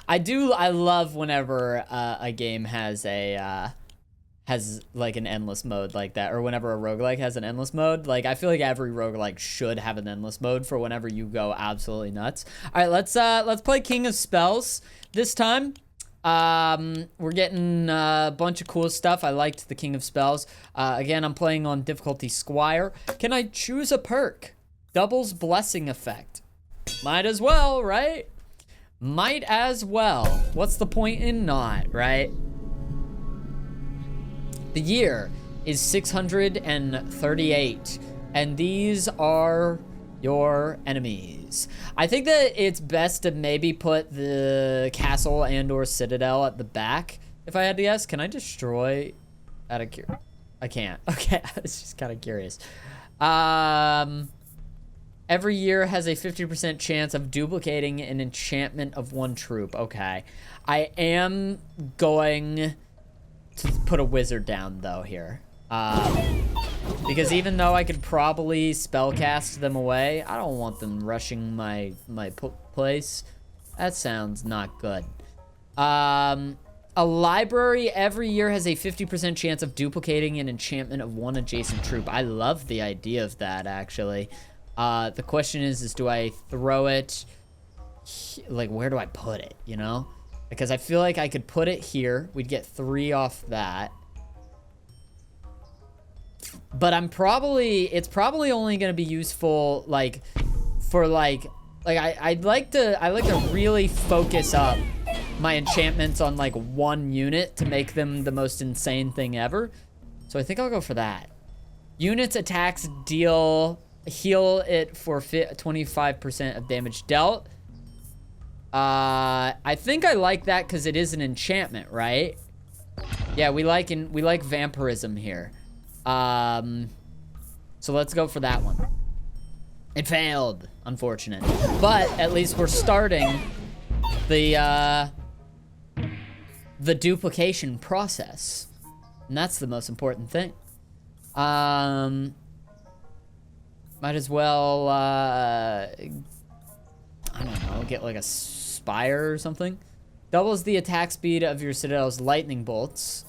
I love whenever a game has like an endless mode like that, or whenever a roguelike has an endless mode. Like, I feel like every roguelike should have an endless mode for whenever you go absolutely nuts. All right, let's play King of Spells this time. We're getting a bunch of cool stuff. I liked the King of Spells. Again, I'm playing on difficulty Squire. Can I choose a perk? Doubles blessing effect. Might as well, right? Might as well. What's the point in not, right? The year is 638, and these are your enemies. I think that it's best to maybe put the castle and or citadel at the back, if I had to guess. Can I destroy out of curiosity? I can't. Okay, I was just kind of curious. Every year has a 50% chance of duplicating an enchantment of one troop. Okay. I am going to put a wizard down though here, because even though I could probably spellcast them away, I don't want them rushing my place. That sounds not good. A library every year has a 50% chance of duplicating an enchantment of one adjacent troop. I love the idea of that, actually. The question is do I throw it, like, where do I put it, you know? Because I feel like I could put it here. We'd get 3 off that. But it's probably only going to be useful, like, for, I'd like to really focus up my enchantments on, like, 1 unit to make them the most insane thing ever. So I think I'll go for that. Units attacks heal it for 25% of damage dealt. I think I like that because it is an enchantment, right? Yeah, we like vampirism here. So let's go for that one. It failed, unfortunate. But at least we're starting the duplication process. And that's the most important thing. Might as well, I don't know, get like a Spire or something. Doubles the attack speed of your citadel's lightning bolts.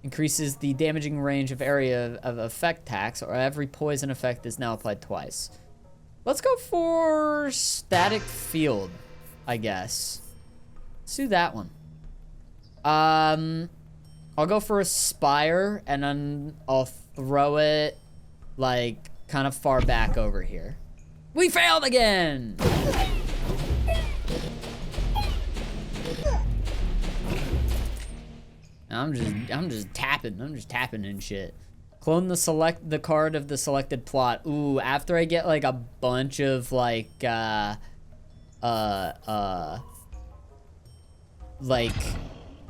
Increases the damaging range of area of effect attacks, or every poison effect is now applied twice. Let's go for static field, I guess. Let's do that one. I'll go for a Spire, and then I'll throw it, like, kind of far back over here. We failed again! I'm just tapping and shit. Clone the card of the selected plot. Ooh, after I get like a bunch of like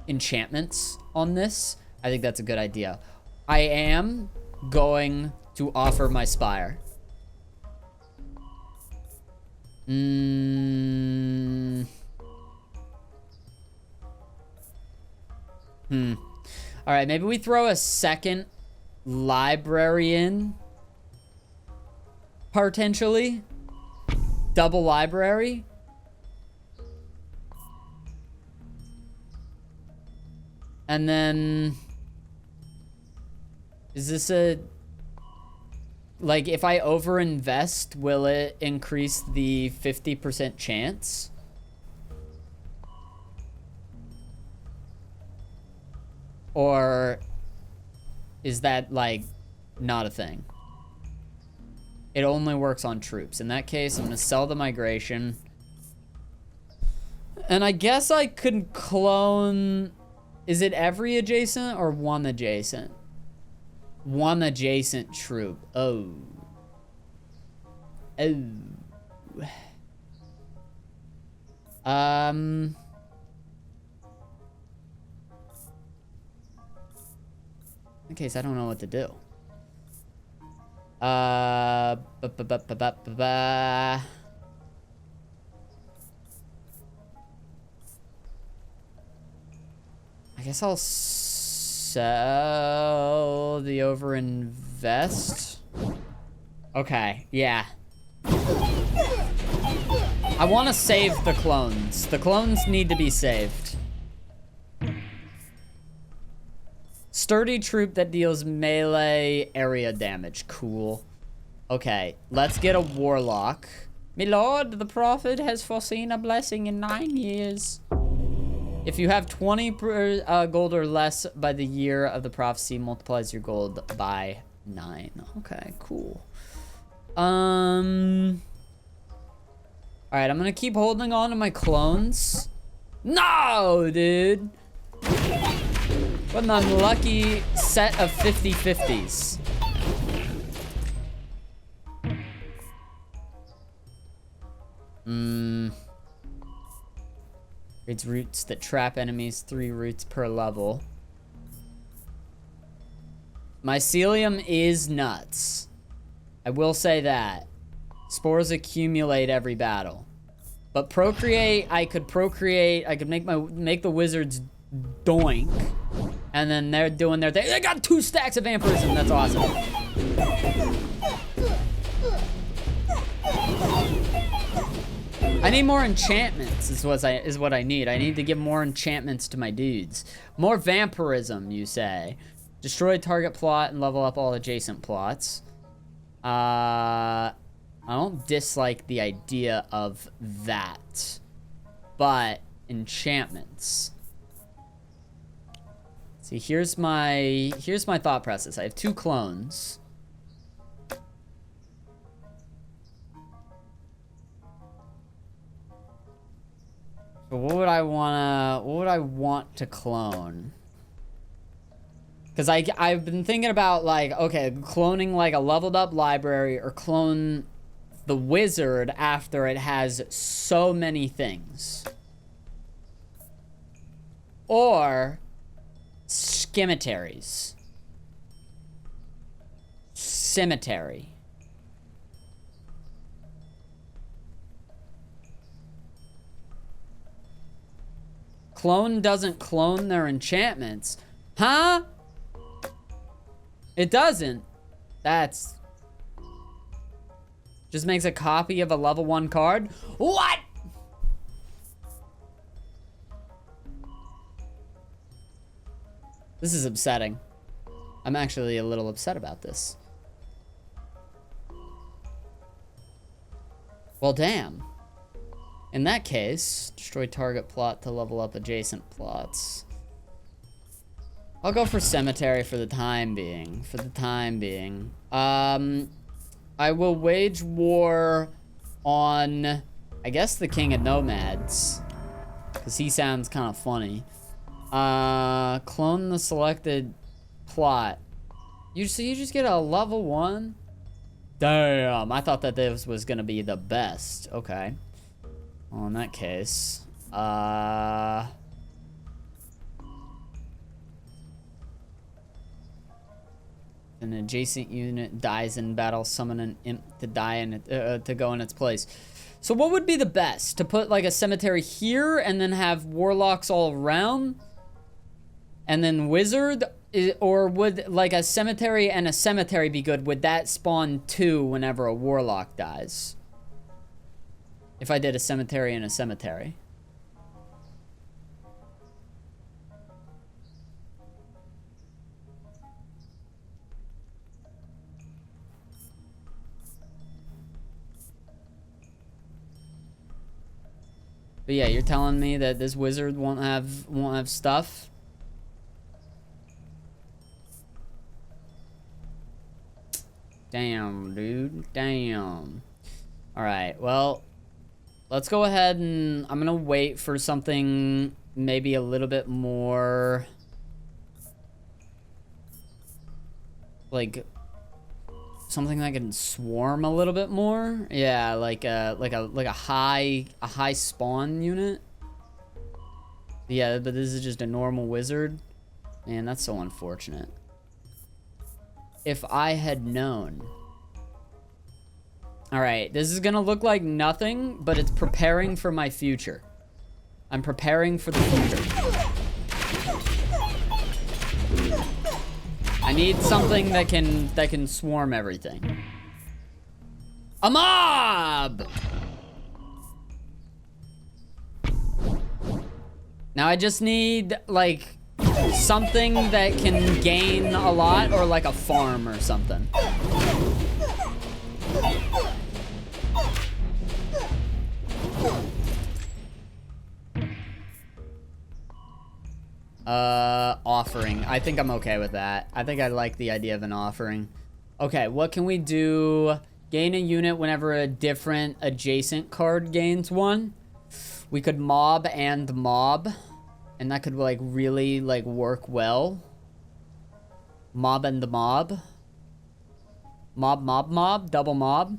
enchantments on this, I think that's a good idea. I am going to offer my Spire. All right, maybe we throw a second library in. Potentially. Double library. And then... is this a... like, if I overinvest, will it increase the 50% chance? Or is that, like, not a thing? It only works on troops. In that case, I'm going to sell the migration. And I guess I could clone... is it every adjacent or one adjacent? One adjacent troop. Oh. Oh. In case I don't know what to do. I guess I'll sell the overinvest. Okay, yeah. I want to save the clones. The clones need to be saved. Sturdy troop that deals melee area damage. Cool. Okay, let's get a warlock. My lord, the prophet has foreseen a blessing in 9 years. If you have 20 gold or less by the year of the prophecy, multiplies your gold by 9. Okay, cool. Alright, I'm gonna keep holding on to my clones. No, dude! What an unlucky set of 50-50s. Creates roots that trap enemies, 3 roots per level. Mycelium is nuts. I will say that. Spores accumulate every battle. But procreate, I could make the wizards doink. And then they're doing their thing. They got 2 stacks of vampirism. That's awesome. I need more enchantments is what I need. I need to give more enchantments to my dudes. More vampirism, you say. Destroy target plot and level up all adjacent plots. I don't dislike the idea of that. But enchantments. See, here's my thought process. I have 2 clones. So what would I want to clone? Because I've been thinking about, like, okay, cloning like a leveled up library, or clone the wizard after it has so many things. Or scimitaries. Cemetery. Clone doesn't clone their enchantments. Huh? It doesn't. That's... Just makes a copy of a level 1 card? What? This is upsetting. I'm actually a little upset about this. Well, damn. In that case, destroy target plot to level up adjacent plots. I'll go for cemetery for the time being. I will wage war on, I guess, the King of Nomads. Because he sounds kind of funny. Clone the selected plot. You just get a level 1? Damn, I thought that this was gonna be the best. Okay. Well, in that case, an adjacent unit dies in battle, summon an imp to die in to go in its place. So what would be the best? To put like a cemetery here and then have warlocks all around? And then wizard? Or would like a cemetery and a cemetery be good? Would that spawn 2 whenever a warlock dies? If I did a cemetery and a cemetery. But yeah, you're telling me that this wizard won't have stuff? Damn, dude. Damn. Alright, well... Let's go ahead and I'm gonna wait for something maybe a little bit more like something that can swarm a little bit more. Yeah, like a high spawn unit. Yeah, but this is just a normal wizard. Man, that's so unfortunate. If I had known. Alright, this is gonna look like nothing, but it's preparing for my future. I'm preparing for the future. I need something that can swarm everything. A mob! Now I just need, like, something that can gain a lot, or like a farm or something. Offering. I think I'm okay with that. I think I like the idea of an offering. Okay, what can we do? Gain a unit whenever a different adjacent card gains one. We could mob and mob. And that could, like, really, like, work well. Mob and the mob. Mob, mob, mob. Double mob.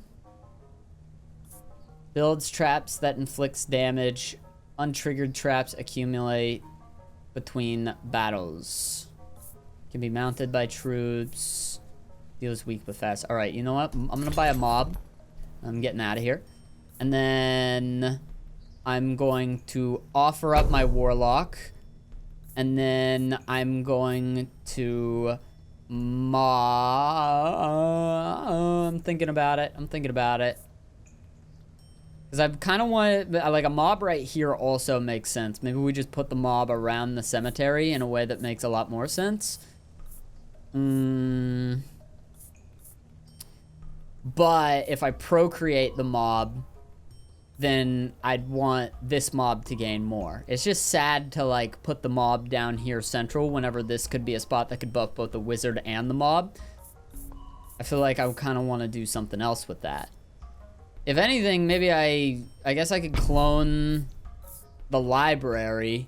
Builds traps that inflicts damage. Untriggered traps accumulate between battles. Can be mounted by troops. Deals weak but fast. Alright, you know what? I'm gonna buy a mob. I'm getting out of here. And then I'm going to offer up my warlock. And then I'm going to I'm thinking about it. Because I kind of want, like, a mob right here also makes sense. Maybe we just put the mob around the cemetery in a way that makes a lot more sense. But if I procreate the mob, then I'd want this mob to gain more. It's just sad to, like, put the mob down here central whenever this could be a spot that could buff both the wizard and the mob. I feel like I would kind of want to do something else with that. If anything, maybe I guess I could clone the library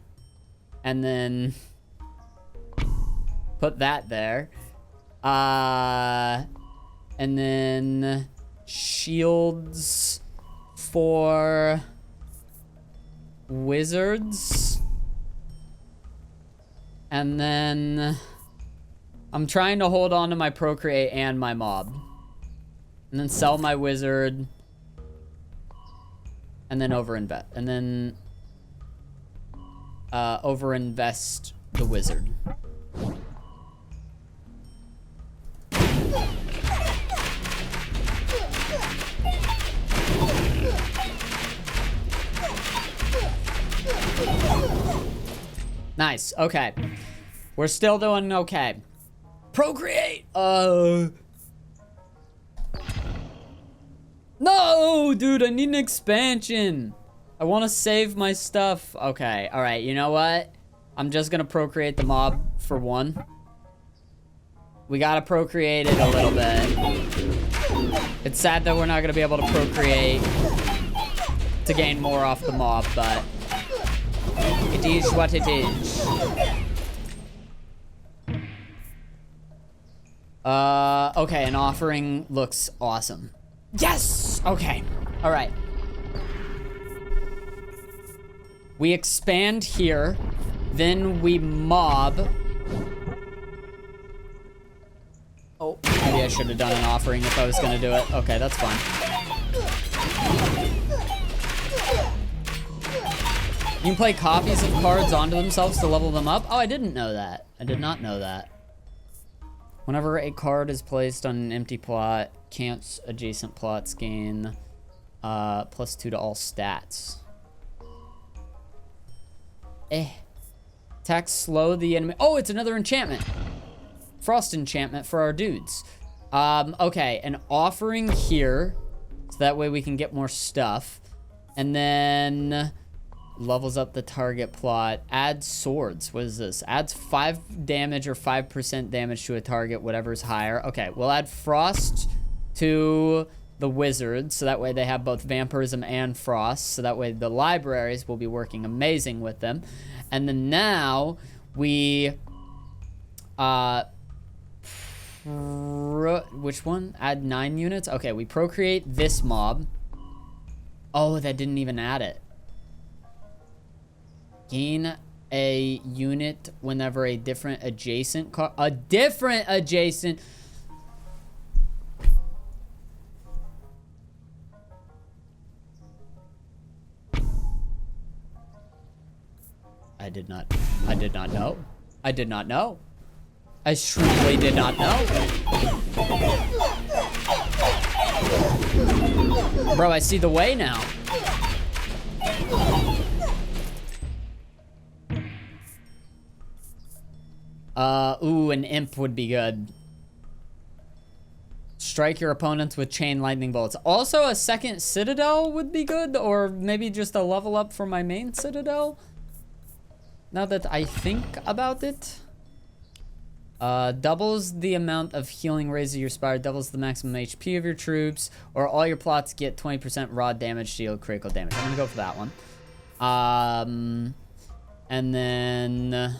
and then put that there. And then shields for wizards. And then I'm trying to hold on to my procreate and my mob. And then sell my wizard. And then overinvest. And then overinvest the wizard. Nice. Okay. We're still doing okay. Procreate. No, dude, I need an expansion. I want to save my stuff. Okay. All right. You know what? I'm just going to procreate the mob for one. We got to procreate it a little bit. It's sad that we're not going to be able to procreate to gain more off the mob, but it is what it is. Okay, an offering looks awesome. Yes! Okay. All right. We expand here. Then we mob. Oh, maybe I should have done an offering if I was going to do it. Okay, that's fine. You can play copies of cards onto themselves to level them up? Oh, I didn't know that. I did not know that. Whenever a card is placed on an empty plot, cancels adjacent plots gain +2 to all stats. Attack slow the enemy. Oh, it's another enchantment. Frost enchantment for our dudes. Okay, an offering here. So that way we can get more stuff. And then levels up the target plot. Add swords. What is this? Adds 5 damage or 5% damage to a target, whatever's higher. Okay, we'll add frost to the wizards, so that way they have both vampirism and frost, so that way the libraries will be working amazing with them. And then now we which one? Add 9 units? Okay, we procreate this mob. Oh, that didn't even add it. Gain a unit whenever a different adjacent I did not know. I did not know. I truly did not know. Bro, I see the way now. Ooh, an imp would be good. Strike your opponents with chain lightning bolts. Also, a second citadel would be good, or maybe just a level up for my main citadel. Now that I think about it. Doubles the amount of healing rays of your Spire, doubles the maximum HP of your troops, or all your plots get 20% raw damage, deal critical damage. I'm gonna go for that one. And then...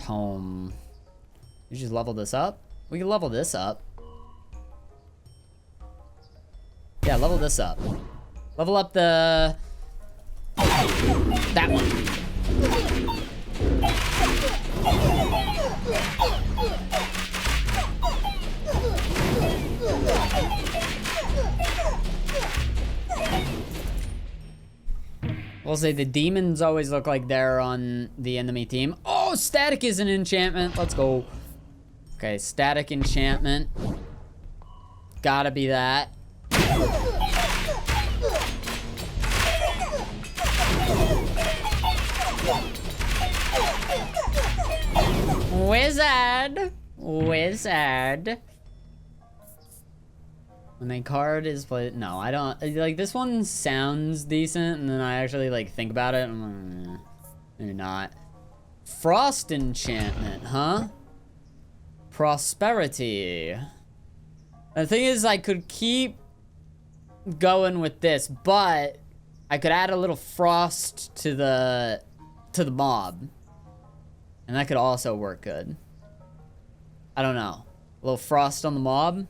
home. You just level this up? We can level this up. Yeah, level this up. Level up the... that one. We'll say the demons always look like they're on the enemy team. Oh, static is an enchantment. Let's go. Okay, static enchantment. Gotta be that. Wizard. Wizard. When a card is played, no, I don't, like, this one sounds decent, and then I actually, like, think about it, I'm like, maybe not. Frost enchantment, huh? Prosperity. The thing is, I could keep going with this, but I could add a little frost to the mob. And that could also work good. I don't know. A little frost on the mob.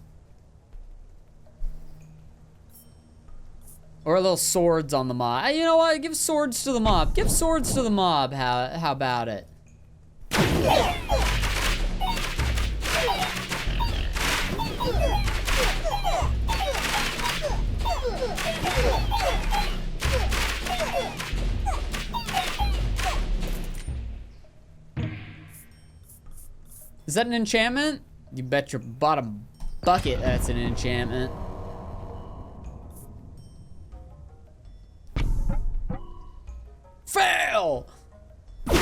Or a little swords on the mob. You know what? Give swords to the mob. Give swords to the mob. How about it? Is that an enchantment? You bet your bottom bucket that's an enchantment. Fail! The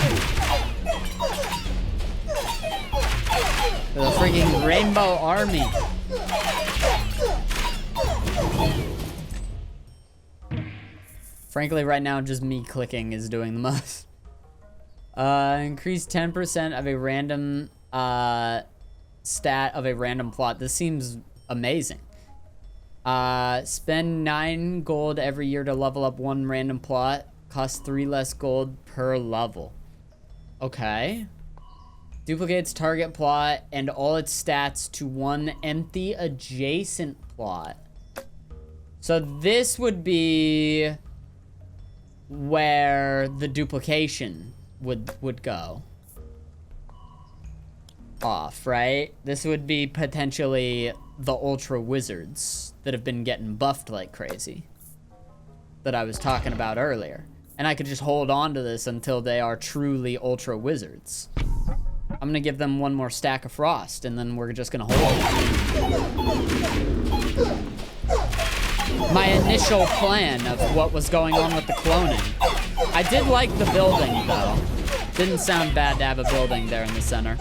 freaking rainbow army. Frankly, right now, just me clicking is doing the most. Increase 10% of a random stat of a random plot. This seems amazing. Spend 9 gold every year to level up 1 random plot. Costs 3 less gold per level. Okay. Duplicates target plot and all its stats to 1 empty adjacent plot. So this would be where the duplication would go off, right? This would be potentially the ultra wizards that have been getting buffed like crazy that I was talking about earlier. And I could just hold on to this until they are truly ultra wizards. I'm gonna give them 1 more stack of frost, and then we're just gonna hold it. My initial plan of what was going on with the cloning. I did like the building, though. Didn't sound bad to have a building there in the center.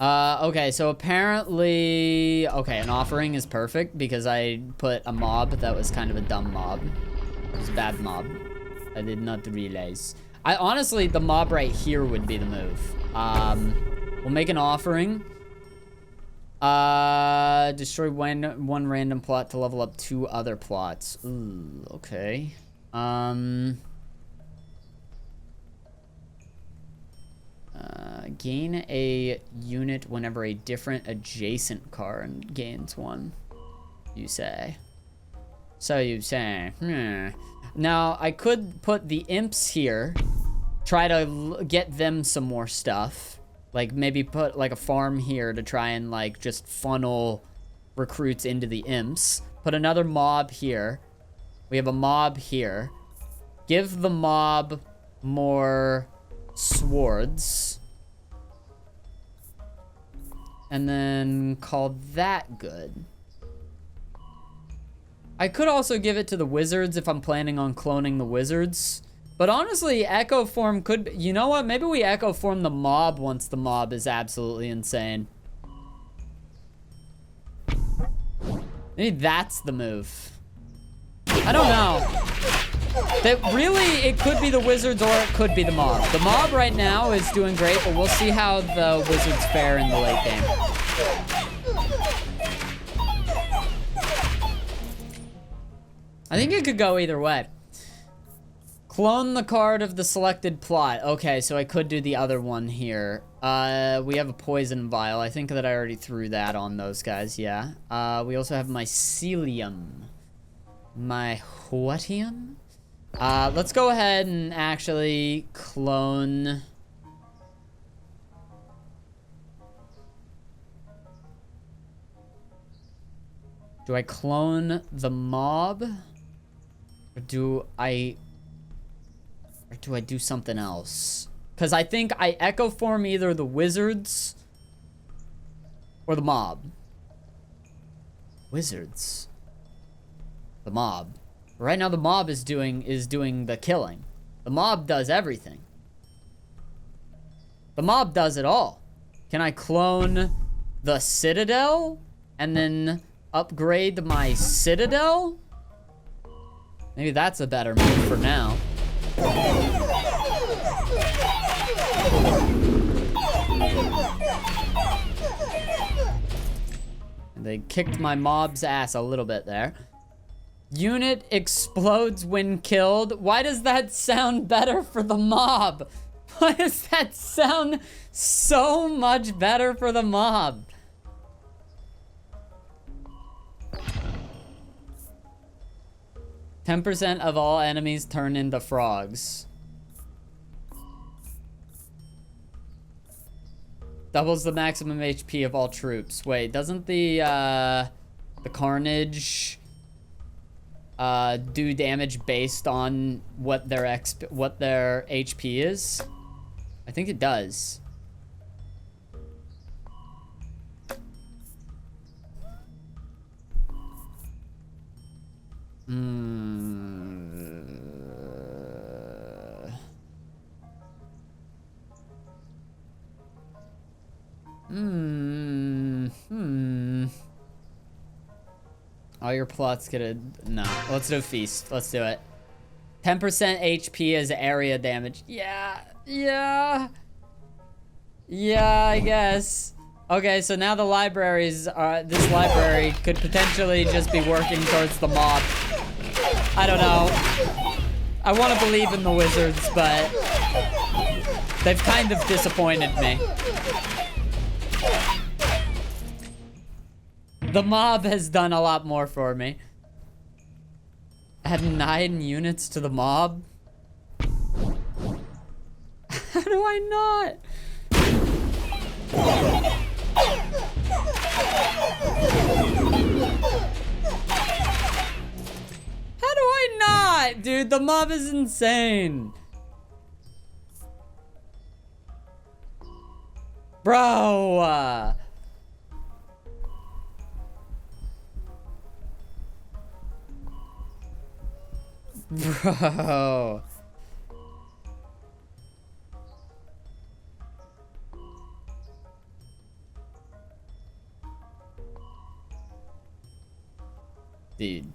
Okay, so apparently... Okay, an offering is perfect because I put a mob that was kind of a dumb mob. It was a bad mob. I did not realize. Honestly, the mob right here would be the move. We'll make an offering. Destroy one random plot to level up 2 other plots. Ooh, okay. Gain a unit whenever a different adjacent card gains 1, you say. So you say, Now, I could put the imps here, try to get them some more stuff. Like, maybe put, like, a farm here to try and, like, just funnel recruits into the imps. Put another mob here. We have a mob here. Give the mob more swords. And then call that good. I could also give it to the wizards if I'm planning on cloning the wizards. But honestly, Echo Form could be, you know what? Maybe we Echo Form the mob once the mob is absolutely insane. Maybe that's the move. I don't know. That really, it could be the wizards or it could be the mob. The mob right now is doing great, but we'll see how the wizards fare in the late game. I think it could go either way. Clone the card of the selected plot. Okay, so I could do the other one here. We have a poison vial. I think that I already threw that on those guys, yeah. We also have mycelium. Myhotium? Let's go ahead and actually clone... Do I clone the mob? Or do I do something else? Because I think I Echo Form either the wizards or the mob. Wizards. The mob. Right now the mob is doing the killing. The mob does everything. The mob does it all. Can I clone the citadel and then upgrade my citadel? Maybe that's a better move for now. They kicked my mob's ass a little bit there. Unit explodes when killed. Why does that sound better for the mob? Why does that sound so much better for the mob? %, of all enemies turn into frogs. Doubles the maximum HP of all troops. Wait, doesn't the Carnage do damage based on what their HP is? I think it does. All your plots get a... No. Let's do Feast. Let's do it. 10% HP as area damage. Yeah. Yeah. Yeah, I guess. Okay, so now the libraries are... This library could potentially just be working towards the mob. I don't know. I want to believe in the wizards, but... They've kind of disappointed me. The mob has done a lot more for me. Add 9 units to the mob? How do I not? How do I not? Dude, the mob is insane. Bro. Bro. Dude,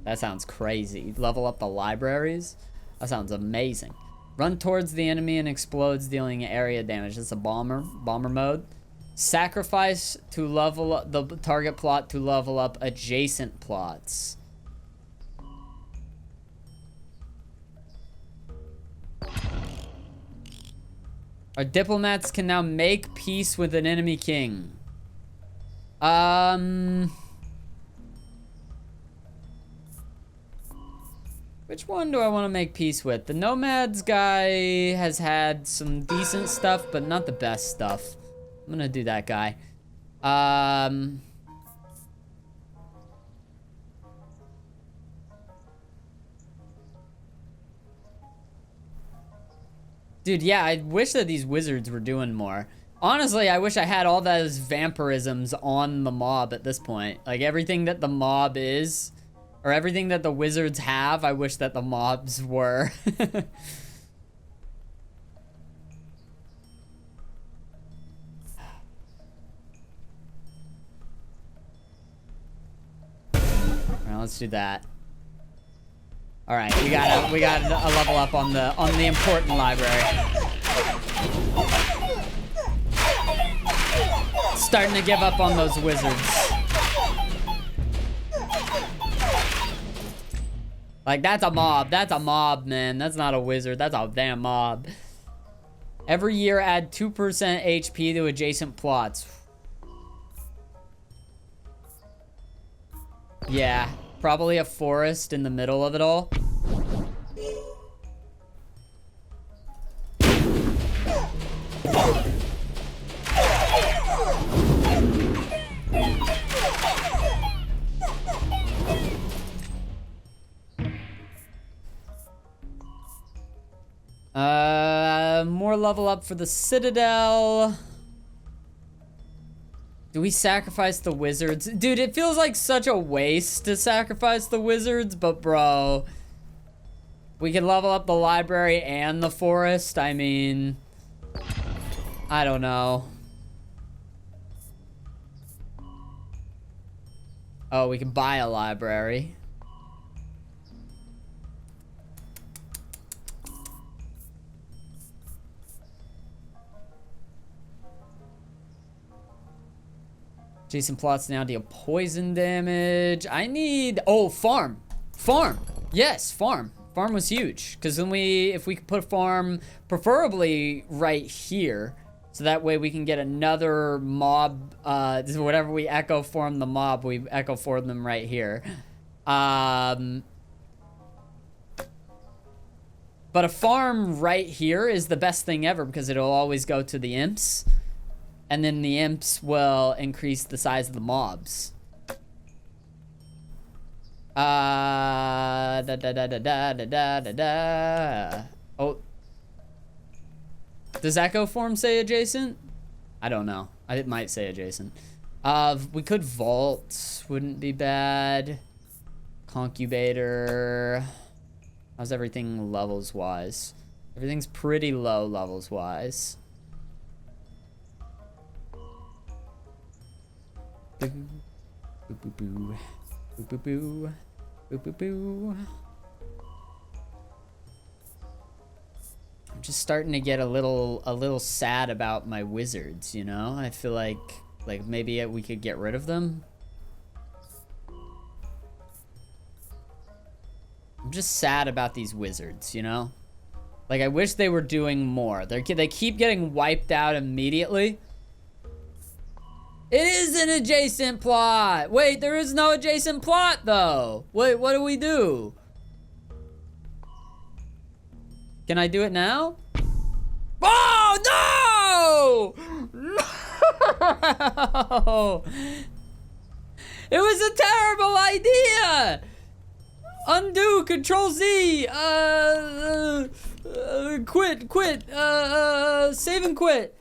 that sounds crazy. Level up the libraries? That sounds amazing. Run towards the enemy and explodes, dealing area damage. That's a bomber mode. Sacrifice to level up the target plot to level up adjacent plots. Our diplomats can now make peace with an enemy king. Which one do I want to make peace with? The nomads guy has had some decent stuff, but not the best stuff. I'm gonna do that guy. Dude, yeah, I wish that these wizards were doing more. Honestly, I wish I had all those vampirisms on the mob at this point. Like, everything that the mob is, or everything that the wizards have, I wish that the mobs were. Alright, let's do that. Alright, we got a level up on the important library. Starting to give up on those wizards. Like, that's a mob. That's a mob, man. That's not a wizard. That's a damn mob. Every year, add 2% HP to adjacent plots. Yeah, probably a forest in the middle of it all. More level up for the Citadel. Do we sacrifice the wizards? Dude, it feels like such a waste to sacrifice the wizards, but bro, we can level up the library and the forest. I mean, I don't know. Oh, we can buy a library. Jason plots now deal poison damage. I need, oh, farm. Farm. Yes, farm. Farm was huge. Because then if we could put a farm, preferably right here. So that way we can get another mob, whatever we echo form the mob, we echo form them right here. But a farm right here is the best thing ever because it'll always go to the imps. And then the imps will increase the size of the mobs. Oh. Does echo form say adjacent? I don't know. It might say adjacent. We could vault. Wouldn't be bad. Concubator. How's everything levels wise? Everything's pretty low levels wise. Boo boo boo. Boo boo boo. Boo boo boo. I'm just starting to get a little sad about my wizards, you know? I feel like maybe we could get rid of them. I'm just sad about these wizards, you know? Like, I wish they were doing more. They keep getting wiped out immediately. It is an adjacent plot. Wait, there is no adjacent plot, though. Wait, what do we do? Can I do it now? Oh, no! No! It was a terrible idea! Undo, Control Z, quit, save and quit.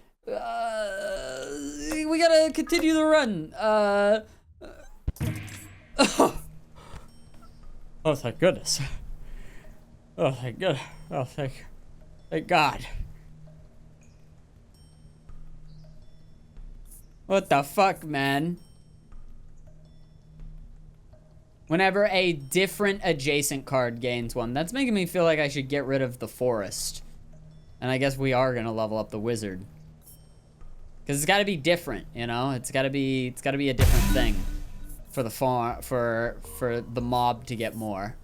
We gotta continue the run. Oh, thank goodness. Oh, thank God. Oh, thank God. What the fuck, man? Whenever a different adjacent card gains one. That's making me feel like I should get rid of the forest. And I guess we are gonna level up the wizard. Cause it's gotta be different, you know? It's gotta be a different thing for the for the mob to get more.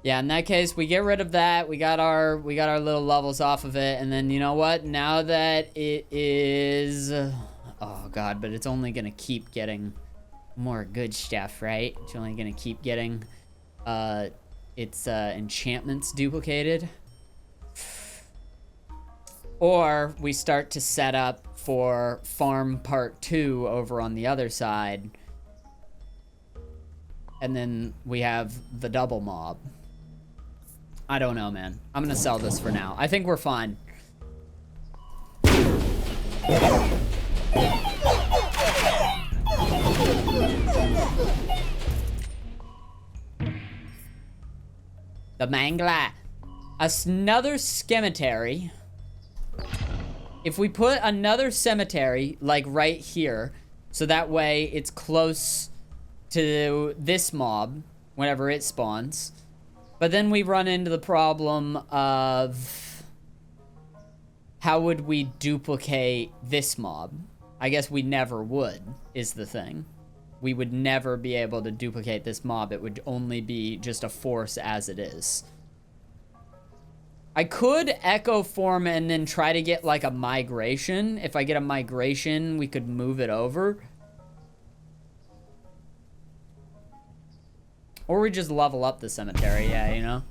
Yeah, in that case, we get rid of that. We got our little levels off of it, and then you know what? Now that it is, oh god, but it's only gonna keep getting more good stuff, right? It's only gonna keep getting its enchantments duplicated. Or we start to set up for farm part 2 over on the other side. And then we have the double mob. I don't know, man. I'm gonna sell this for now. I think we're fine. The mangla. Another cemetery. If we put another cemetery, like right here, so that way it's close to this mob whenever it spawns. But then we run into the problem of how would we duplicate this mob? I guess we never would, is the thing. We would never be able to duplicate this mob. It would only be just a force as it is. I could echo form and then try to get like a migration. If I get a migration, we could move it over. Or we just level up the cemetery, yeah, you know?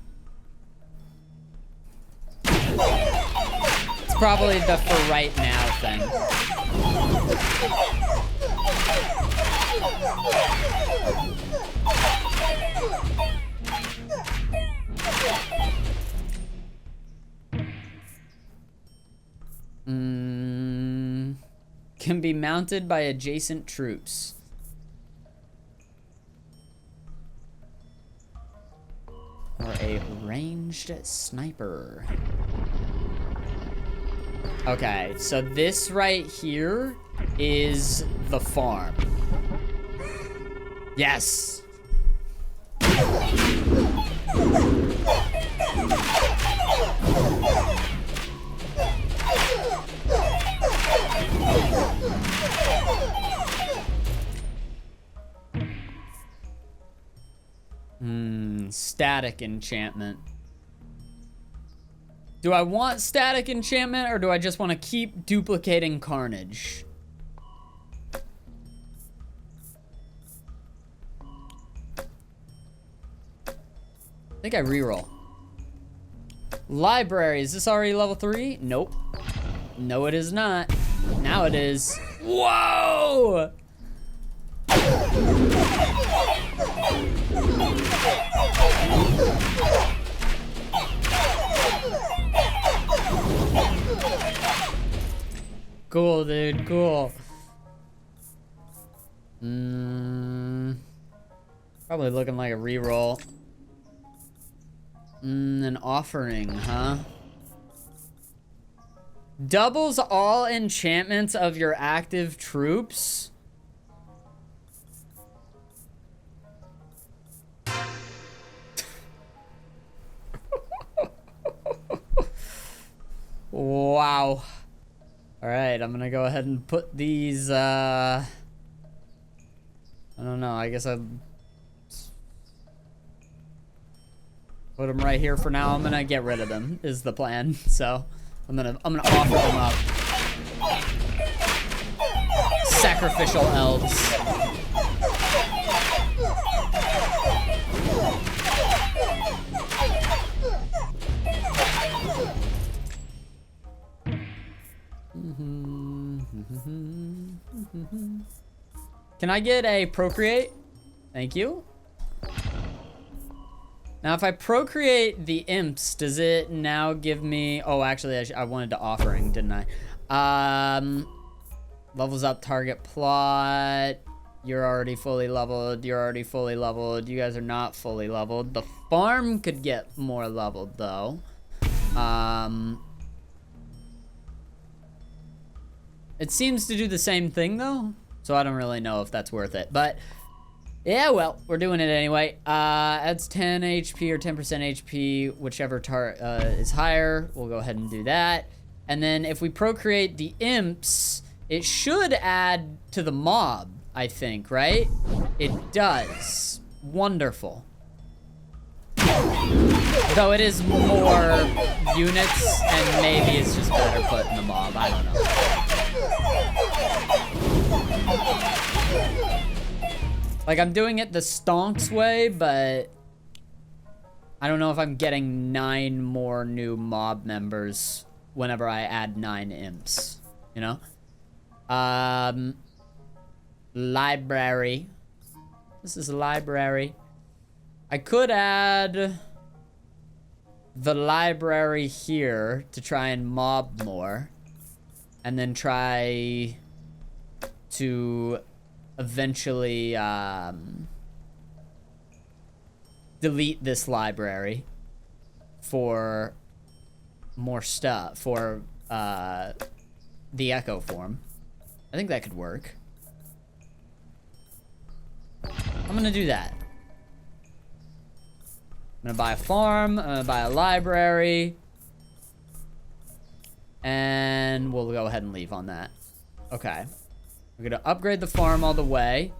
It's probably the for right now thing. Can be mounted by adjacent troops. Or a ranged sniper. Okay, so this right here is the farm. Yes! Static enchantment. Do I want static enchantment or do I just want to keep duplicating carnage? I think I reroll. Library, is this already level 3? Nope. No, it is not. Now it is. Whoa! Cool, dude, cool. Probably looking like a reroll. An offering, huh? Doubles all enchantments of your active troops. Wow. All right, I'm gonna go ahead and put these, I don't know, I guess I'll put them right here for now. I'm gonna get rid of them, is the plan. So, I'm gonna offer them up. Sacrificial elves. Can I get a procreate? Thank you. Now, if I procreate the imps, does it now give me... Oh, actually, I wanted to offering, didn't I? Levels up target plot. You're already fully leveled. You're already fully leveled. You guys are not fully leveled. The farm could get more leveled, though. It seems to do the same thing, though. So I don't really know if that's worth it. But, yeah, well, we're doing it anyway. Adds 10 HP or 10% HP, whichever is higher. We'll go ahead and do that. And then if we procreate the imps, it should add to the mob, I think, right? It does. Wonderful. Though it is more units, and maybe it's just better put in the mob. I don't know. Like, I'm doing it the stonks way, but I don't know if I'm getting 9 more new mob members whenever I add 9 imps, you know? Library. This is a library. I could add the library here to try and mob more. and then try to eventually delete this library for more stuff, for the echo form. I think that could work. I'm gonna do that. I'm gonna buy a farm, I'm gonna buy a library, and we'll go ahead and leave on that. Okay. We're gonna upgrade the farm all the way.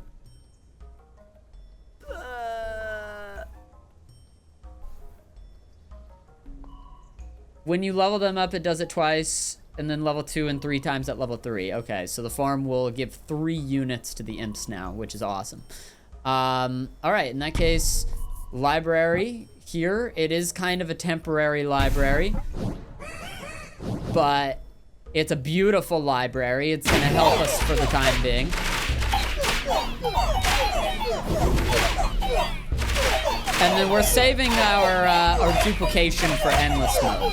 When you level them up, it does it twice, and then level 2 and 3 times at level 3. Okay, so the farm will give 3 units to the imps now, which is awesome. Alright, in that case, library here. It is kind of a temporary library, but it's a beautiful library. It's gonna help us for the time being. And then we're saving our duplication for endless mode.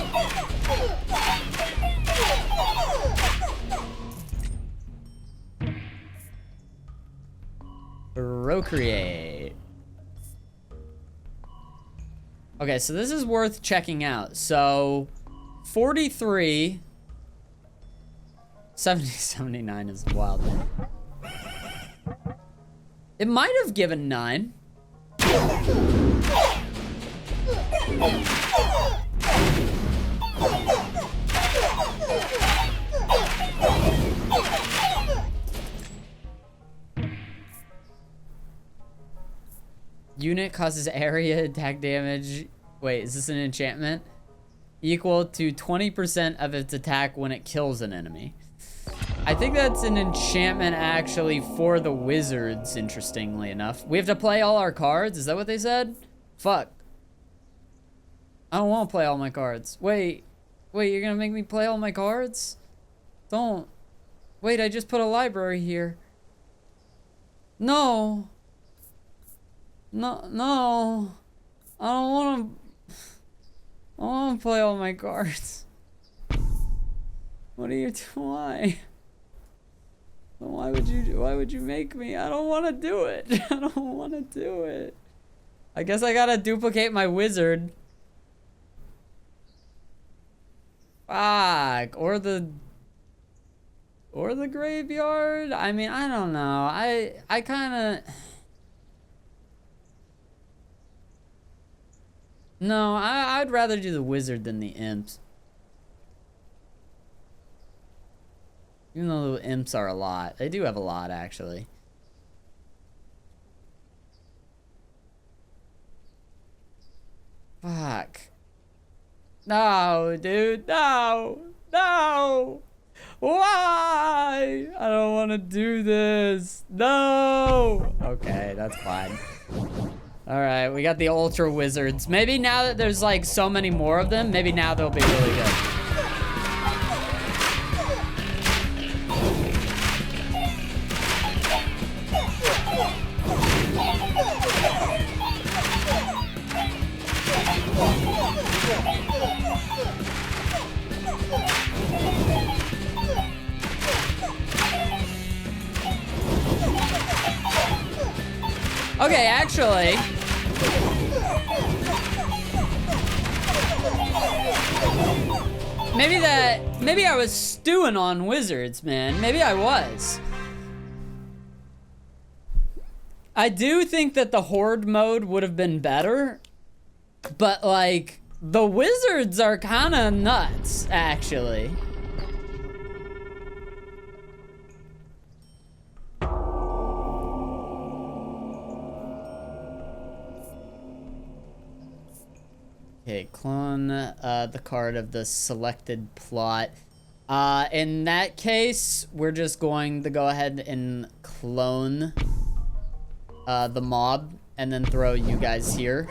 Procreate. Okay, so this is worth checking out. So 43, 70, 79 is wild. It might have given 9. Unit causes area attack damage. Wait, is this an enchantment? Equal to 20% of its attack when it kills an enemy. I think that's an enchantment actually for the wizards, interestingly enough. We have to play all our cards? Is that what they said? Fuck. I don't want to play all my cards. Wait, you're gonna make me play all my cards? Don't. Wait, I just put a library here. No. No. I don't want to play all my cards. What are you doing? Why? Why would you make me? I don't want to do it. I don't want to do it. I guess I gotta duplicate my wizard. Fuck. Or the graveyard? I mean, I don't know. I kinda... No, I'd rather do the wizard than the imps. Even though the imps are a lot. They do have a lot, actually. Fuck. No, dude. No. No. Why? I don't want to do this. No. Okay, that's fine. Alright, we got the ultra wizards. Maybe now that there's like so many more of them, maybe now they'll be really good. Okay, actually... Maybe I was stewing on wizards, man. Maybe I was. I do think that the horde mode would have been better, but like, the wizards are kind of nuts, actually. Okay, clone the card of the selected plot. In that case, we're just going to go ahead and clone the mob and then throw you guys here.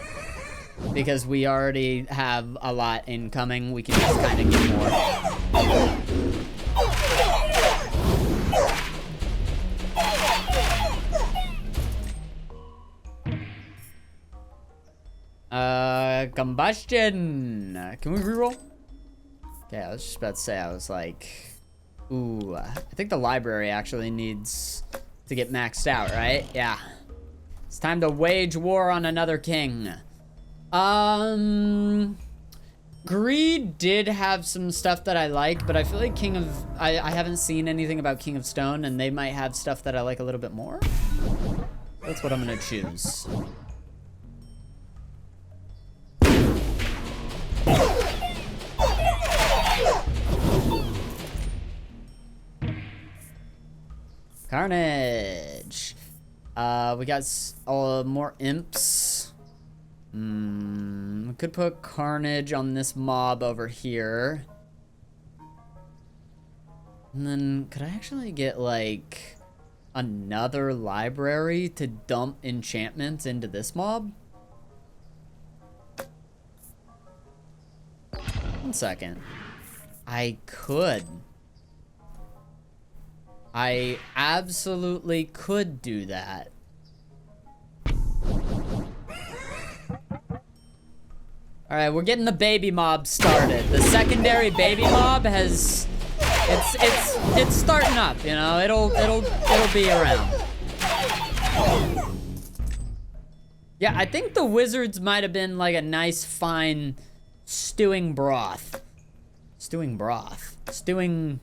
Because we already have a lot incoming, we can just kind of get more. Combustion. Can we reroll? Okay, I was just about to say, I was like, Ooh, I think the library actually needs to get maxed out, right? Yeah. It's time to wage war on another king. Greed did have some stuff that I like, but I feel like I haven't seen anything about King of Stone, and they might have stuff that I like a little bit more. That's what I'm gonna choose. Carnage. We got more imps. We could put Carnage on this mob over here. And then, could I actually get, like, another library to dump enchantments into this mob? 1 second. I could. I absolutely could do that. Alright, we're getting the baby mob started. The secondary baby mob has... It's starting up, you know? It'll be around. Yeah, I think the wizards might have been like a nice, fine stewing broth. Stewing broth. Stewing...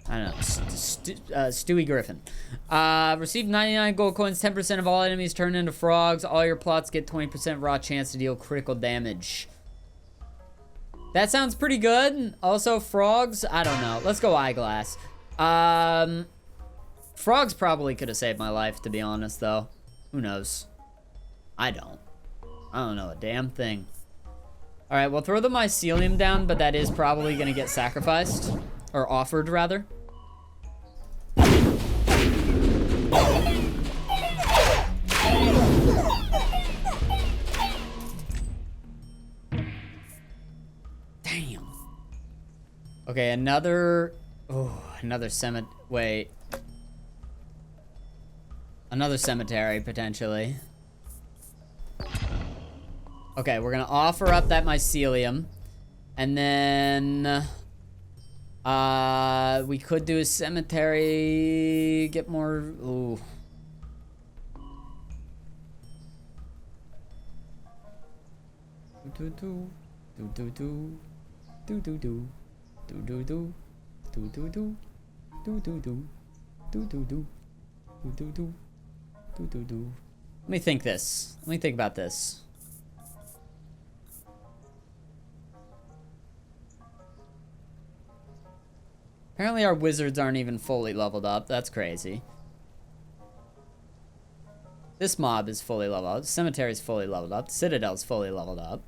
I don't know. Stewie Griffin. Receive 99 gold coins. 10% of all enemies turn into frogs. All your plots get 20% raw chance to deal critical damage. That sounds pretty good. Also, frogs. I don't know. Let's go eyeglass. Frogs probably could have saved my life, to be honest, though. Who knows? I don't know a damn thing. All right, we'll throw the mycelium down, but that is probably going to get sacrificed. Or offered, rather. Damn. Okay, another cemetery. Wait. Another cemetery, potentially. Okay, we're gonna offer up that mycelium. And then... we could do a cemetery, get more, ooh. Let me think this. Let me think about this. Apparently our wizards aren't even fully leveled up. That's crazy. This mob is fully leveled up. The cemetery's fully leveled up. The citadel's fully leveled up.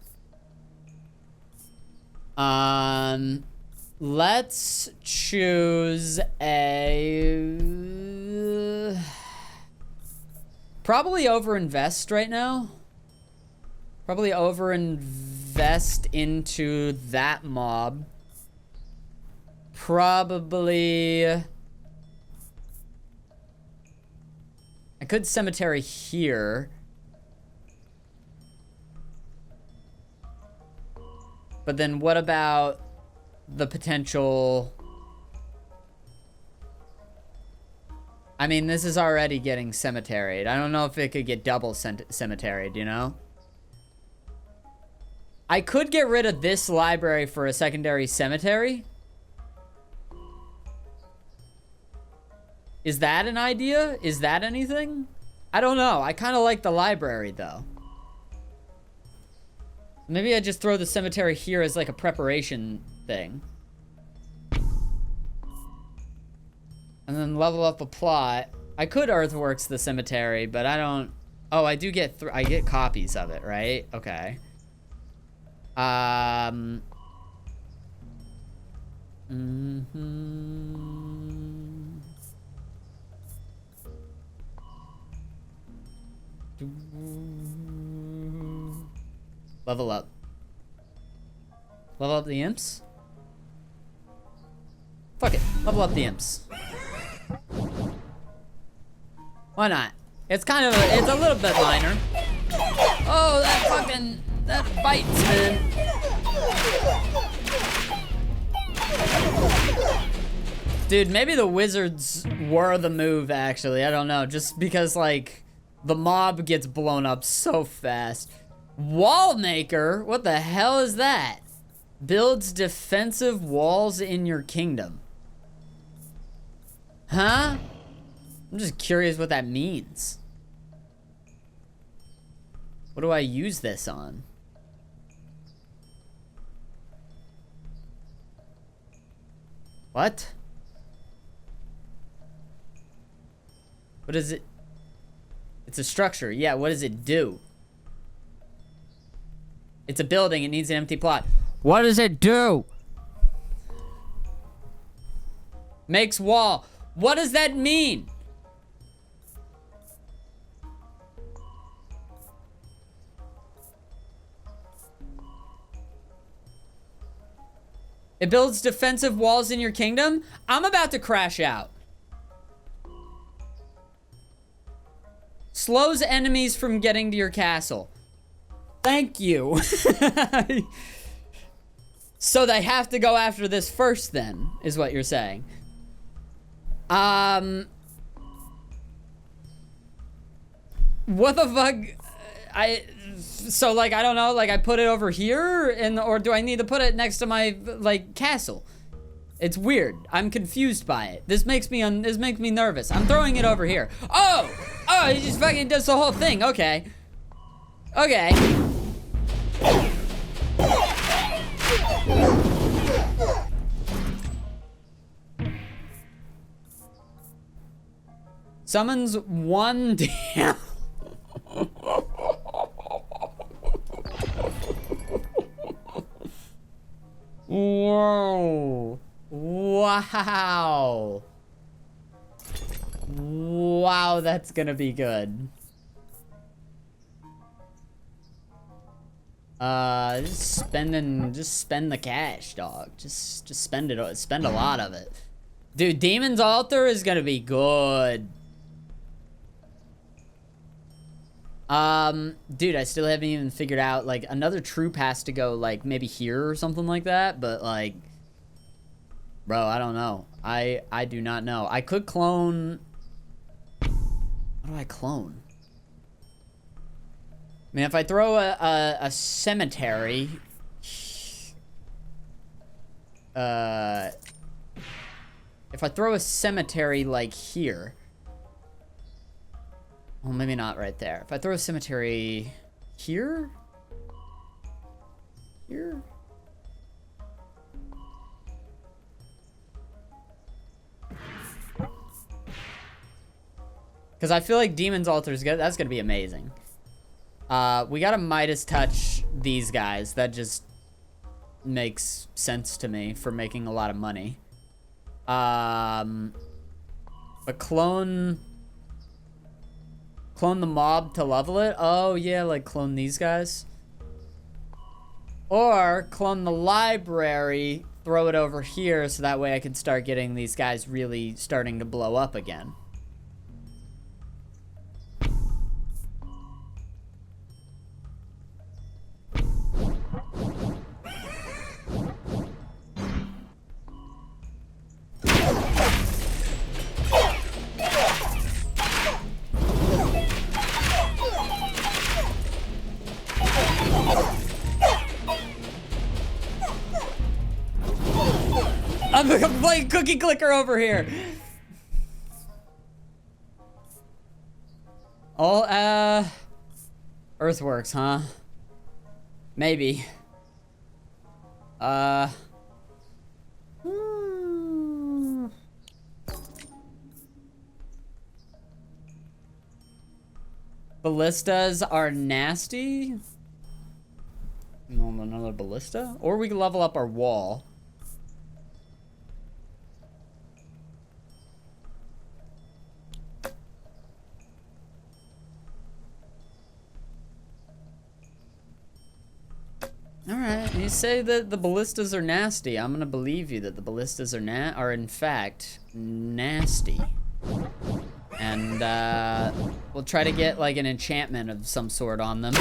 Let's choose a... Probably overinvest right now. Probably overinvest into that mob. Probably... I could cemetery here. But then what about the potential... I mean, this is already getting cemeteried. I don't know if it could get double cemeteried, you know? I could get rid of this library for a secondary cemetery. Is that an idea? Is that anything? I don't know. I kind of like the library, though. Maybe I just throw the cemetery here as like a preparation thing. And then level up a plot. I could Earthworks the cemetery, but I don't... Oh, I do get... I get copies of it, right? Okay. Level up. Level up the imps? Fuck it. Level up the imps. Why not? It's kind of a, it's a little bit minor. Oh, that bites, man. Dude, maybe the wizards were the move, actually. I don't know. Just because, like, the mob gets blown up so fast. Wallmaker? What the hell is that? Builds defensive walls in your kingdom. Huh? I'm just curious what that means. What do I use this on? What? What is it? It's a structure. Yeah, what does it do? It's a building. It needs an empty plot. What does it do? Makes wall. What does that mean? It builds defensive walls in your kingdom? I'm about to crash out. Slows enemies from getting to your castle. Thank you. So they have to go after this first then, is what you're saying. What the fuck? So like, I don't know, like I put it over here or do I need to put it next to my like castle? It's weird. I'm confused by it. This makes me nervous. I'm throwing it over here. Oh, he just fucking does the whole thing. Okay. Summons one down. Whoa. Wow. Wow, that's gonna be good. Just spend the cash, dog. Just spend it. Spend a lot of it. Dude, Demon's Altar is gonna be good. Dude, I still haven't even figured out, like, another troop has to go, like, maybe here or something like that, but, like, bro, I don't know. I do not know. I could clone... What do I clone? I mean, if I throw a cemetery... If I throw a cemetery, like, here... Well, maybe not right there. If I throw a cemetery here? Here? Because I feel like Demon's Altar is good. That's going to be amazing. We got to Midas touch these guys. That just makes sense to me for making a lot of money. But clone the mob to level it? Oh, yeah, like clone these guys. Or clone the library, throw it over here, so that way I can start getting these guys really starting to blow up again. I'm playing cookie clicker over here. Oh, Earthworks, huh? Maybe. Ballistas are nasty. Another ballista? Or we can level up our wall. Alright, you say that the ballistas are nasty. I'm gonna believe you that the ballistas are in fact nasty. And we'll try to get like an enchantment of some sort on them.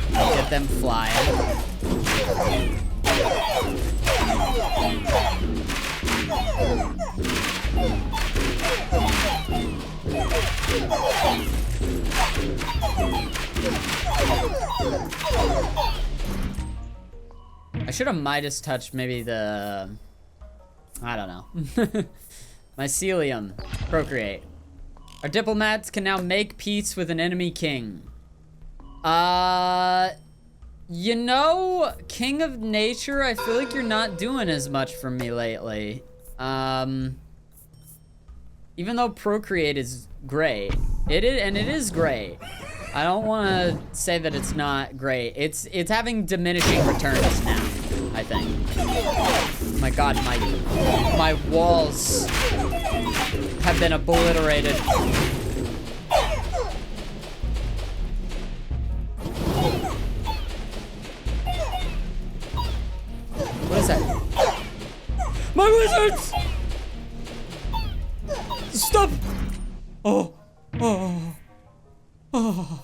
Get them flying. should have Midas touched maybe the... I don't know. Mycelium. Procreate. Our diplomats can now make peace with an enemy king. You know, King of Nature, I feel like you're not doing as much for me lately. Even though Procreate is great. It is great. I don't want to say that it's not great. It's having diminishing returns now, I think. Oh my god, my walls have been obliterated. What is that? My wizards! Stop! Oh. Oh. Oh.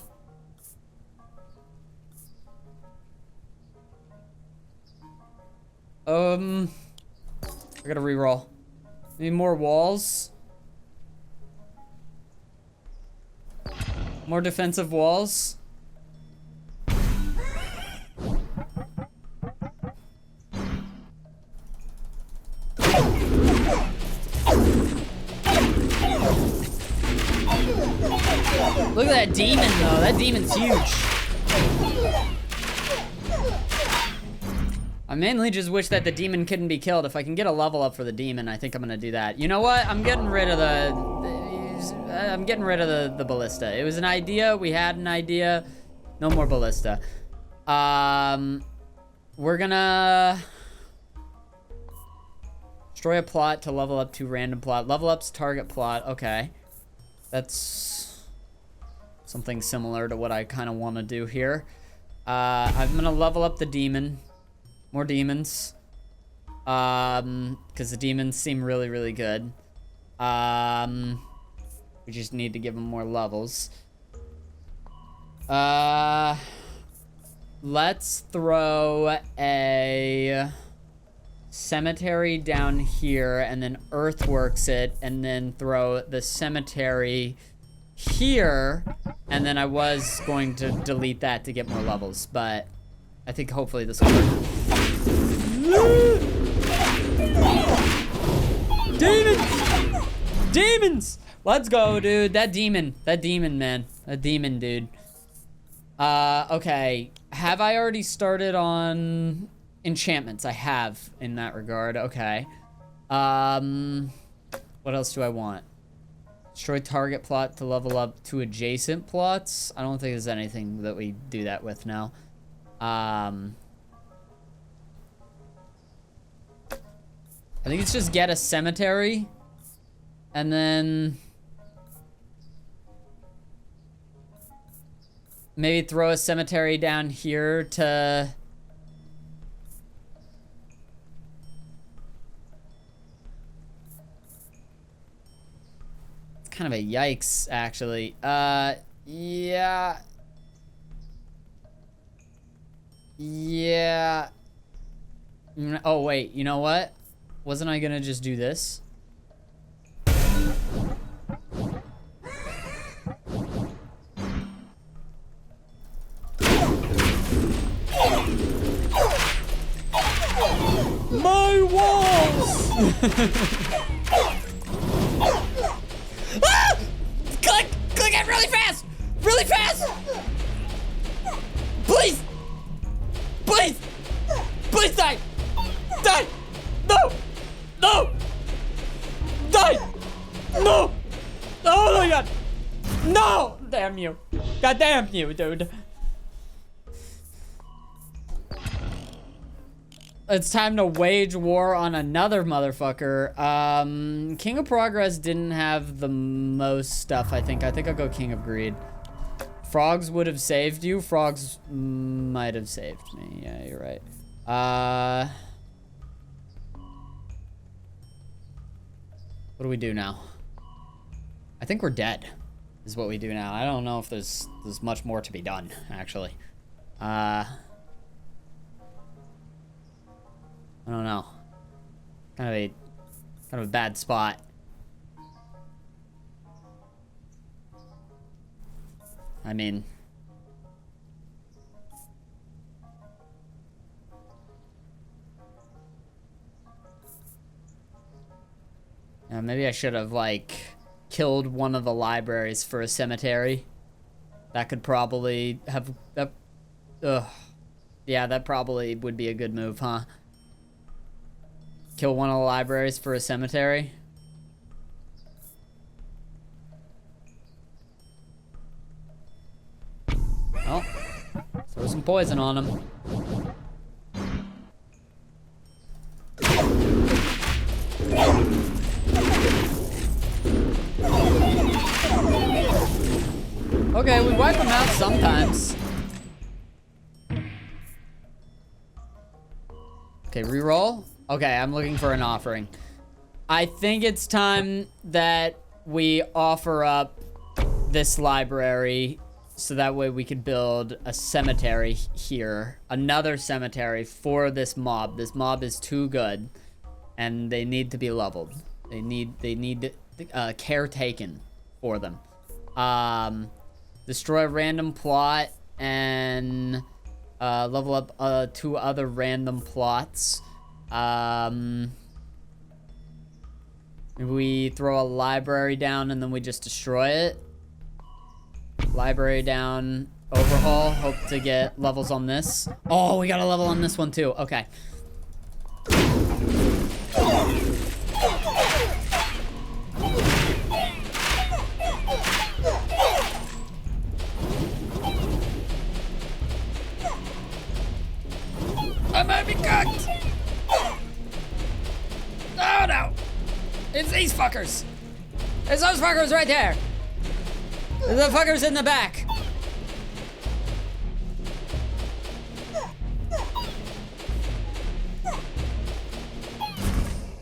I gotta reroll. Need more walls. More defensive walls. Look at that demon, though. That demon's huge. I mainly just wish that the demon couldn't be killed. If I can get a level up for the demon, I think I'm gonna do that. You know what? I'm getting rid of the ballista. It was an idea. We had an idea. No more ballista. We're gonna destroy a plot to level up to random plot. Level up's target plot. Okay. That's something similar to what I kind of want to do here. I'm gonna level up the demon. More demons. Because the demons seem really, really good. We just need to give them more levels. Let's throw a cemetery down here and then earthworks it and then throw the cemetery here, and then I was going to delete that to get more levels, but I think hopefully this will work. Demons! Demons! Let's go, dude. That demon, man. That demon, dude. Okay. Have I already started on enchantments? I have in that regard. Okay. What else do I want? Destroy target plot to level up to adjacent plots. I don't think there's anything that we do that with now. I think it's just get a cemetery and then maybe throw a cemetery down here to kind of a yikes, actually. Yeah. Yeah. Oh, wait, you know what? Wasn't I gonna just do this? My walls! Ah! Click it really fast! Really fast! Please! Please! Please die! Die! No! No! Die! No! Oh my god! No! Damn you. God damn you, dude. It's time to wage war on another motherfucker. King of Progress didn't have the most stuff, I think. I think I'll go King of Greed. Frogs would have saved you. Frogs might have saved me. Yeah, you're right. What do we do now? I think we're dead, is what we do now. I don't know if there's much more to be done, actually. I don't know. Kind of a bad spot. I mean, Maybe I should have, like, killed one of the libraries for a cemetery. That could probably have... Yeah, that probably would be a good move, huh? Kill one of the libraries for a cemetery. Well, throw some poison on him. Okay, we wipe them out sometimes. Okay, reroll. Okay, I'm looking for an offering. I think it's time that we offer up this library so that way we could build a cemetery here. Another cemetery for this mob. This mob is too good, and they need to be leveled. They need care taken for them. Destroy a random plot and level up 2 other random plots. We throw a library down and then we just destroy it. Library down, overhaul. Hope to get levels on this. Oh, we got a level on this one too. Okay. I might be cooked. Oh no. It's these fuckers. It's those fuckers right there. The fuckers in the back.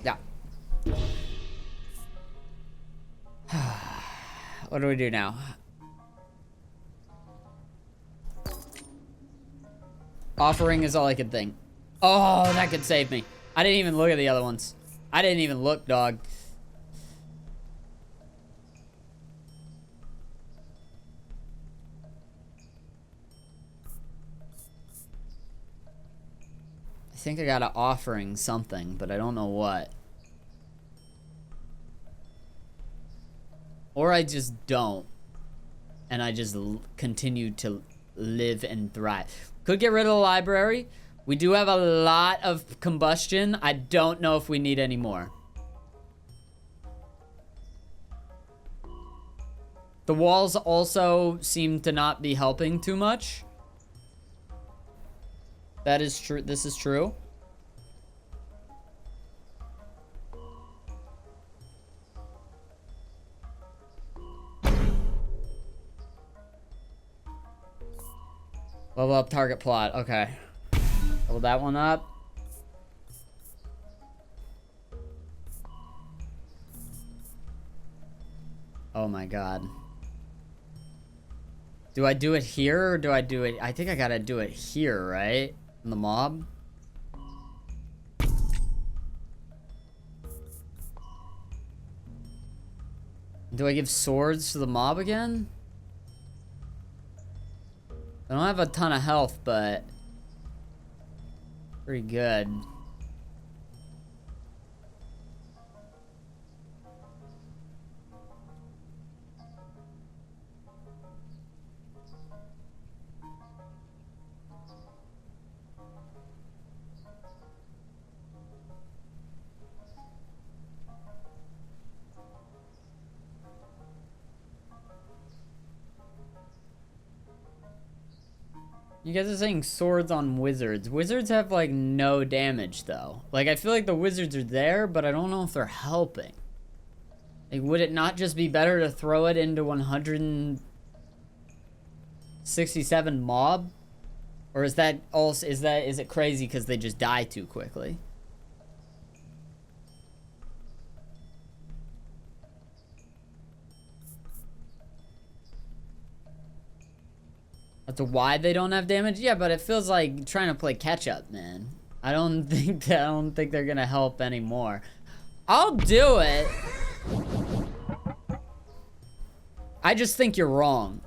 Yeah. What do we do now? Offering is all I could think. Oh, that could save me. I didn't even look at the other ones. I didn't even look, dog. I think I got an offering something, but I don't know what. Or I just don't. And I just continue to live and thrive. Could get rid of the library. We do have a lot of combustion. I don't know if we need any more. The walls also seem to not be helping too much. That is true. This is true. Level up target plot. Okay. Level that one up. Oh my god. Do I do it here or do I do it? I think I gotta do it here, right? In the mob. Do I give swords to the mob again? I don't have a ton of health, but pretty good. You guys are saying swords on wizards. Wizards have, like, no damage, though. Like, I feel like the wizards are there, but I don't know if they're helping. Like, would it not just be better to throw it into 167 mob? Or is that also, is it crazy because they just die too quickly? That's why they don't have damage? Yeah, but it feels like trying to play catch up, man. I don't think they're gonna help anymore. I'll do it. I just think you're wrong.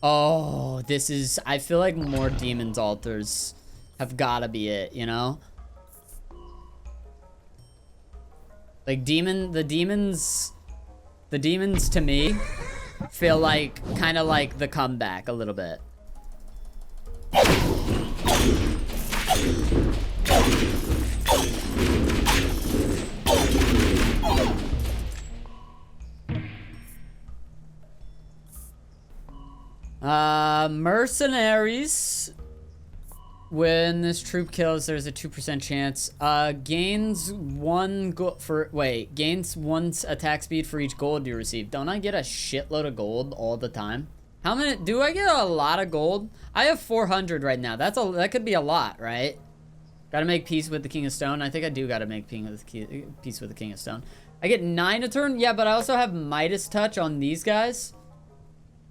Oh, this is... I feel like more Demon's Altars have gotta be it, you know? Like, the demons to me feel like, kind of like the comeback a little bit. Mercenaries. When this troop kills, there's a 2% chance. Gains one gains 1 attack speed for each gold you receive. Don't I get a shitload of gold all the time? How many? Do I get a lot of gold? I have 400 right now. That could be a lot, right? Gotta make peace with the King of Stone. I think I do gotta make peace with the King of Stone. I get 9 a turn. Yeah, but I also have Midas Touch on these guys.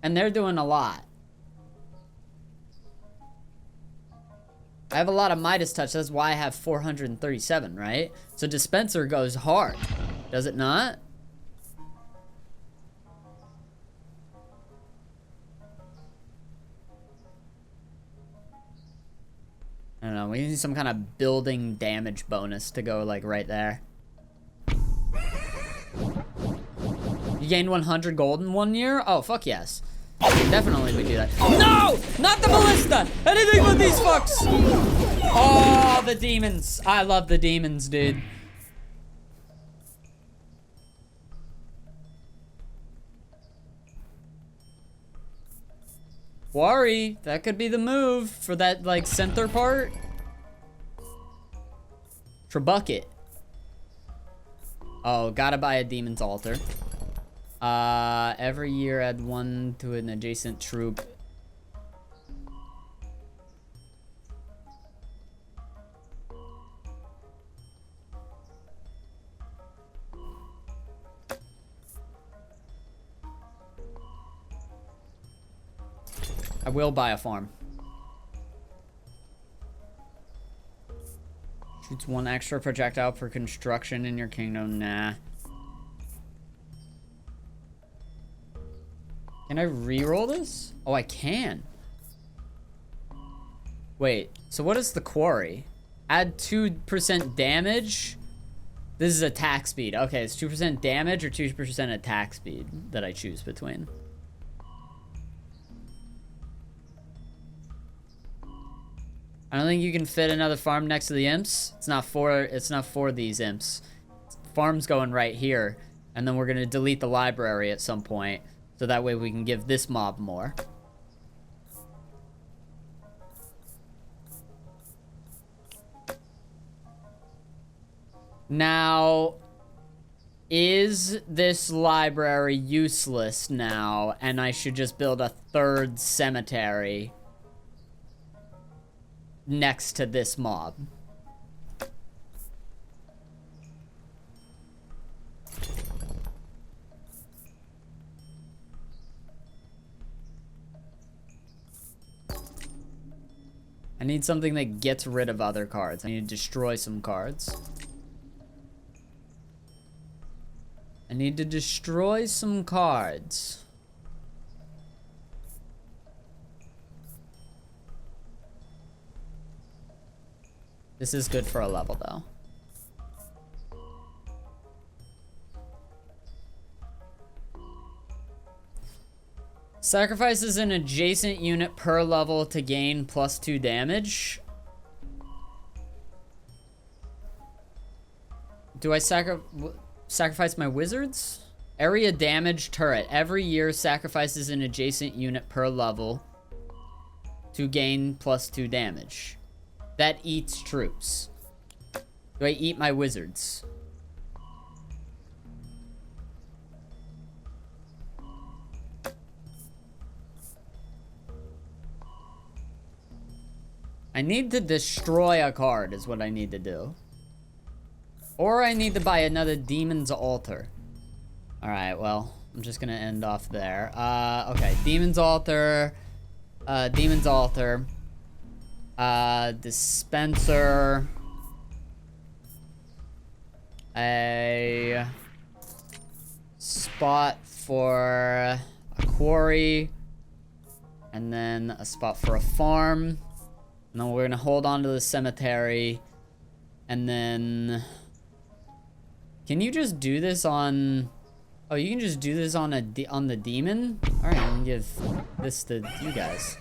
And they're doing a lot. I have a lot of Midas Touch. That's why I have 437, right? So Dispenser goes hard. Does it not? I don't know. We need some kind of building damage bonus to go, like, right there. You gained 100 gold in 1 year? Oh, fuck yes. Definitely we do that. No! Not the ballista! Anything but these fucks! Oh, the demons. I love the demons, dude. Worry. That could be the move for that, like, center part. Trebucket. Oh, gotta buy a demon's altar. Every year add 1 to an adjacent troop. I will buy a farm. Shoots 1 extra projectile per construction in your kingdom. Nah. Can I re-roll this? Oh, I can. Wait, so what is the quarry? Add 2% damage? This is attack speed. Okay, it's 2% damage or 2% attack speed that I choose between. I don't think you can fit another farm next to the imps. It's not for these imps. Farm's going right here. And then we're gonna delete the library at some point. So that way we can give this mob more. Now, is this library useless now, and I should just build a 3rd cemetery next to this mob? I need something that gets rid of other cards. I need to destroy some cards. I need to destroy some cards. This is good for a level, though. Sacrifices an adjacent unit per level to gain +2 damage. Do I sacrifice my wizards? Area damage turret. Every year sacrifices an adjacent unit per level to gain +2 damage. That eats troops. Do I eat my wizards? I need to destroy a card is what I need to do. Or I need to buy another Demon's Altar. Alright, well, I'm just gonna end off there. Okay, Demon's Altar. Demon's Altar. Dispenser. A spot for a quarry. And then a spot for a farm. And then we're gonna hold on to the cemetery. And then... Can you just do this on... Oh, you can just do this on the demon? Alright, I'm gonna give this to you guys.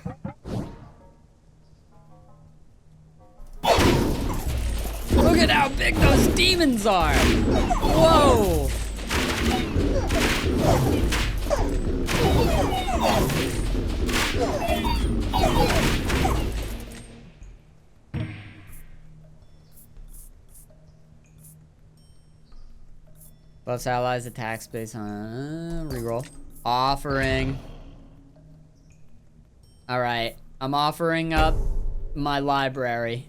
Look at how big those demons are! Whoa! Buffs allies attack space on reroll. Offering. Alright. I'm offering up my library.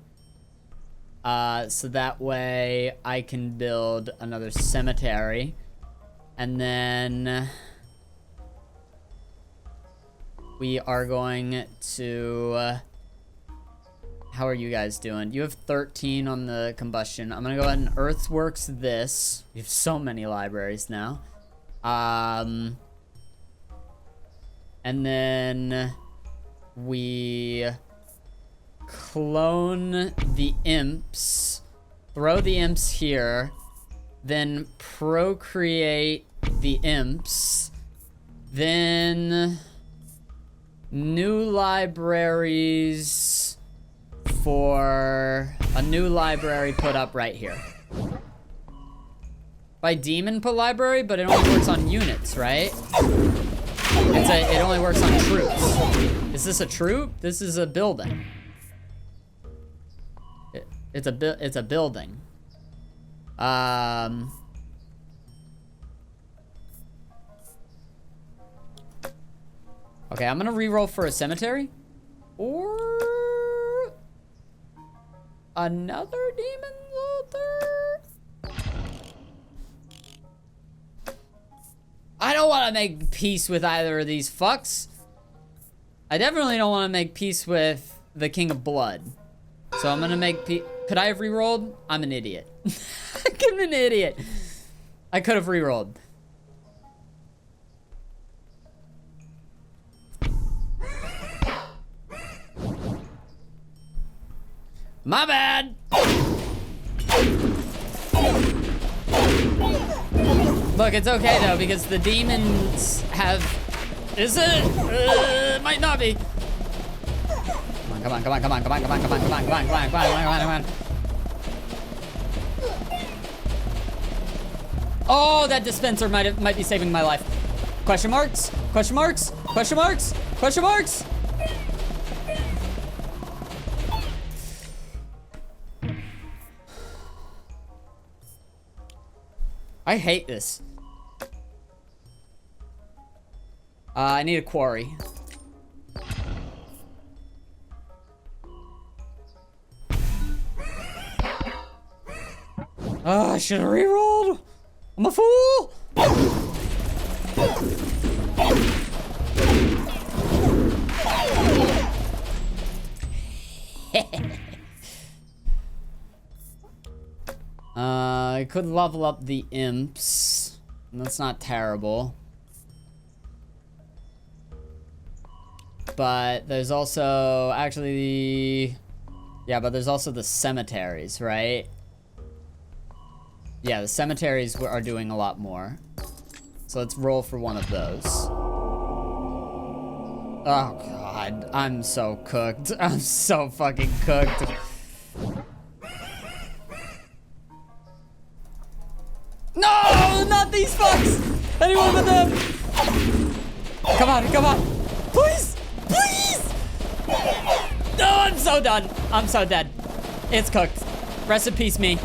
So that way I can build another cemetery. And then we are going to... how are you guys doing? You have 13 on the combustion. I'm gonna go ahead and earthworks this. We have so many libraries now. And then we clone the imps, throw the imps here, then procreate the imps, then new libraries for a new library put up right here. By demon put library, but it only works on units, right? It only works on troops. Is this a troop? This is a building. It's a building. Okay, I'm gonna reroll for a cemetery. Or another demon altar? I don't want to make peace with either of these fucks. I definitely don't want to make peace with the King of Blood. So I'm gonna make peace. Could I have rerolled? I'm an idiot. I'm an idiot. I could have rerolled. My bad. Look, it's okay though, because the demons have... Is it? Might not be. Come on, come on, come on, come on, come on, come on, come on, come on, come on, come on, come on, come on. Oh, that dispenser might be saving my life. Question marks? Question marks? Question marks? Question marks? I hate this. I need a quarry. I should have rerolled. I'm a fool. I could level up the imps. That's not terrible. But there's also actually yeah, but there's also the cemeteries, right? Yeah, the cemeteries are doing a lot more. So let's roll for one of those. Oh god, I'm so cooked. I'm so fucking cooked. No, not these fucks! Anyone but them! Come on, come on. Please! Please! No, I'm so done. I'm so dead. It's cooked. Rest in peace, me.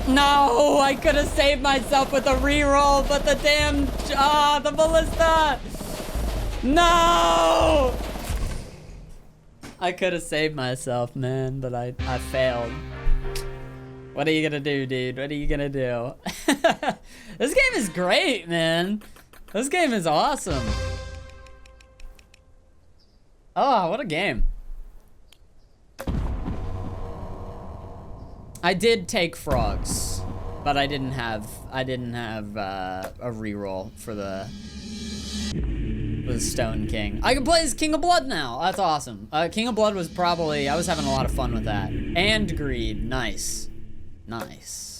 No, I could have saved myself with a reroll, but the damn... the ballista! No! I could have saved myself, man, but I failed. What are you gonna do, dude? What are you gonna do? This game is great, man. This game is awesome. Oh, what a game. I did take frogs, but I didn't have a reroll for the with Stone King. I can play as King of Blood now. That's awesome. King of Blood was probably, I was having a lot of fun with that. And Greed, nice. Nice.